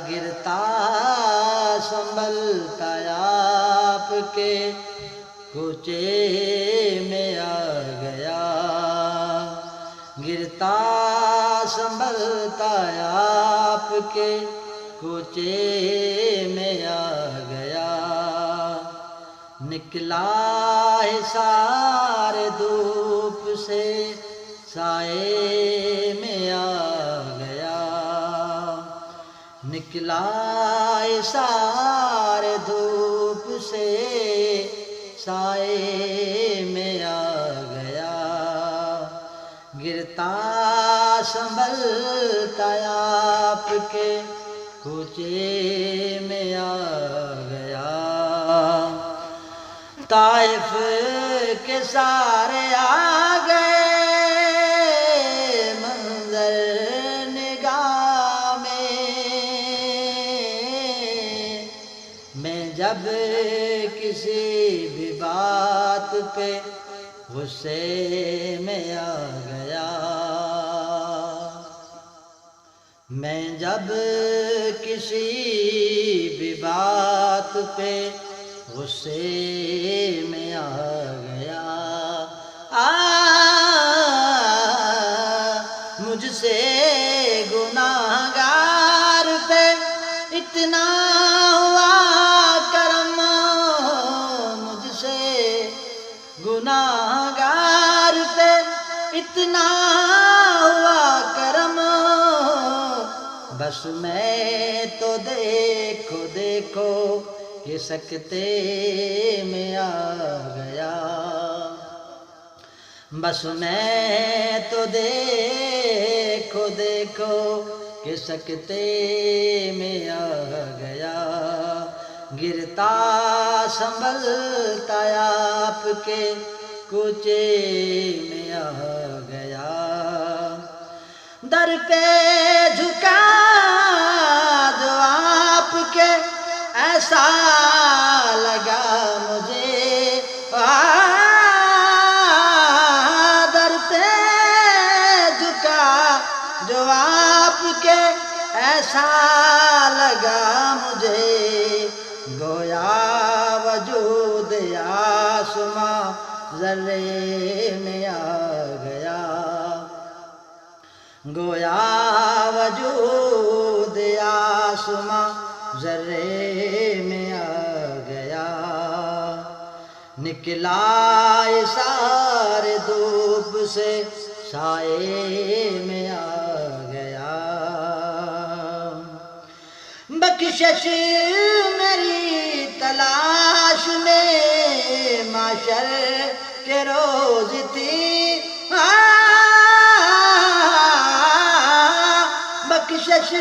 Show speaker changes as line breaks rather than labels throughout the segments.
گرتا سنبھلتا آپ کے کوچے میں آ گیا، گرتا سنبھلتا آپ کے کوچے میں آ گیا، نکلا حصار دھوپ سے سائے میں آ گیا، نکلا حصار دھوپ سے سائے میں آ گیا، گرتا سنبھلتا آپ کے کوچے میں آ گیا، طائف کے سارے آ گئے منظر نگاہ میں جب کسی بھی بات پہ غصے میں آ گیا، میں جب کسی بھی بات پہ غصے میں آ گیا، مجھ سے گناہگار پہ اتنا ہوا کرم، مجھ سے گناہگار پہ اتنا ہوا کرم، بس میں تو دیکھو دیکھو کہ سکتے میں آ گیا، بس میں تو دیکھو دیکھو کہ سکتے میں آ گیا، گرتا سنبھلتا آپ کے کوچے میں آ گیا، در پہ جھکا جو آپ کے ایسا لگا مجھے، در پہ جھکا جو آپ کے ایسا لگا مجھے، گویا وجود آسماں ذرے میں آ گیا، گویا وجود آسماں ذرے میں آ گیا، نکلا حصار دھوپ سے سائے میں آ گیا، بخشش میری تلاش میں معاشر کے روز تھی، بخشش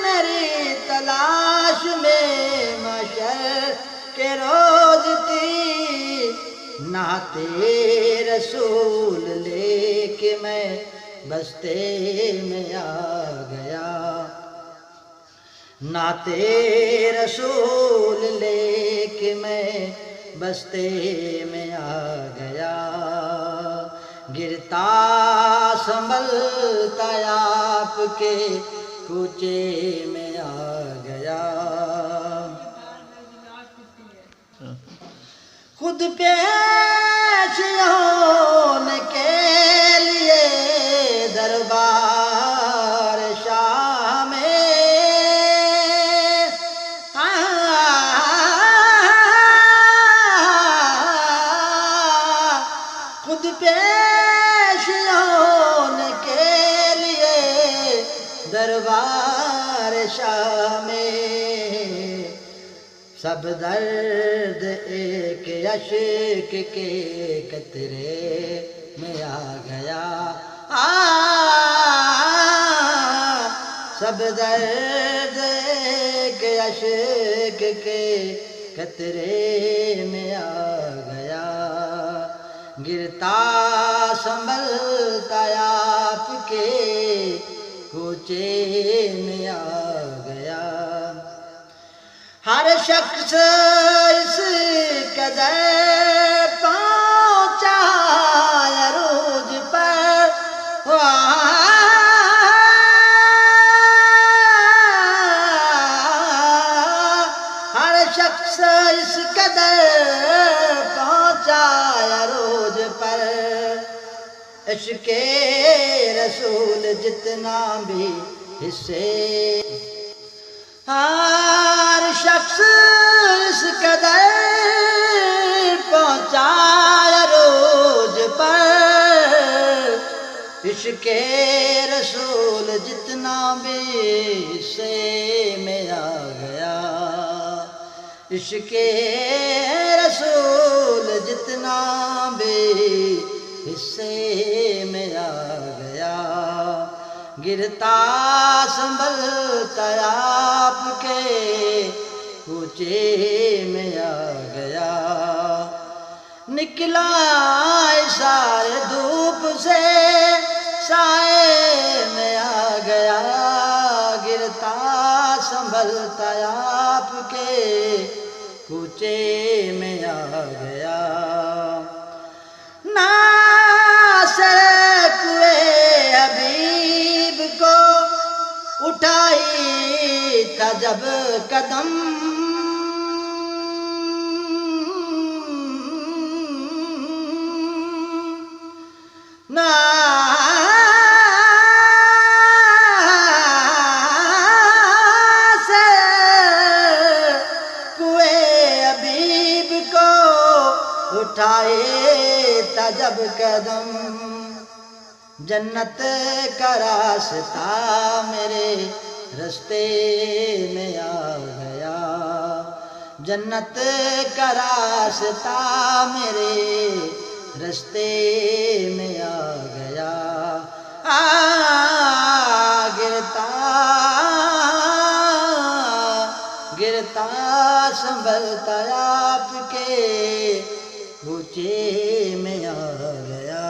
میری تلاش میں معاشر کے روز تھی، نعتِ رسول لے کے میں بستے میں آ گیا، نعتِ رسول لے کے میں بستے میں آ گیا، گرتا سنبھلتا آپ کے کوچے میں آ گیا، خود پیش ہونے کے لیے دربار شاہ میں، خود پیش ہونے کے لیے دربار شاہ میں، سب درد ایک اشک کے قطرے میں آ گیا، سب درد ایک اشک کے قطرے میں آ گیا، گرتا سنبھلتا آپ کے کوچے میں آ گیا، ہر شخص اس قدر پہنچا عروج پر، عشق رسول جتنا بھی حصے ہر شخص اس قدر پہنچایا روز پر عشق رسول جتنا بھی حصے میں آ گیا عشق رسول جتنا بھی حصے میں آ گیا گرتا سنبھلتا آپ کے کوچے میں آ گیا نکلا سارے دھوپ سے سائے میں آ گیا گرتا سنبھلتا آپ کے کوچے میں آ گیا ناصر کوئے حبیب کو اٹھائی تھا جب قدم اٹھائے تھا جب قدم جنت کا راستہ میرے رستے میں آ گیا جنت کا راستہ میرے رستے میں آ گیا گرتا سنبھلتا آپ کے کوچے میں آ گیا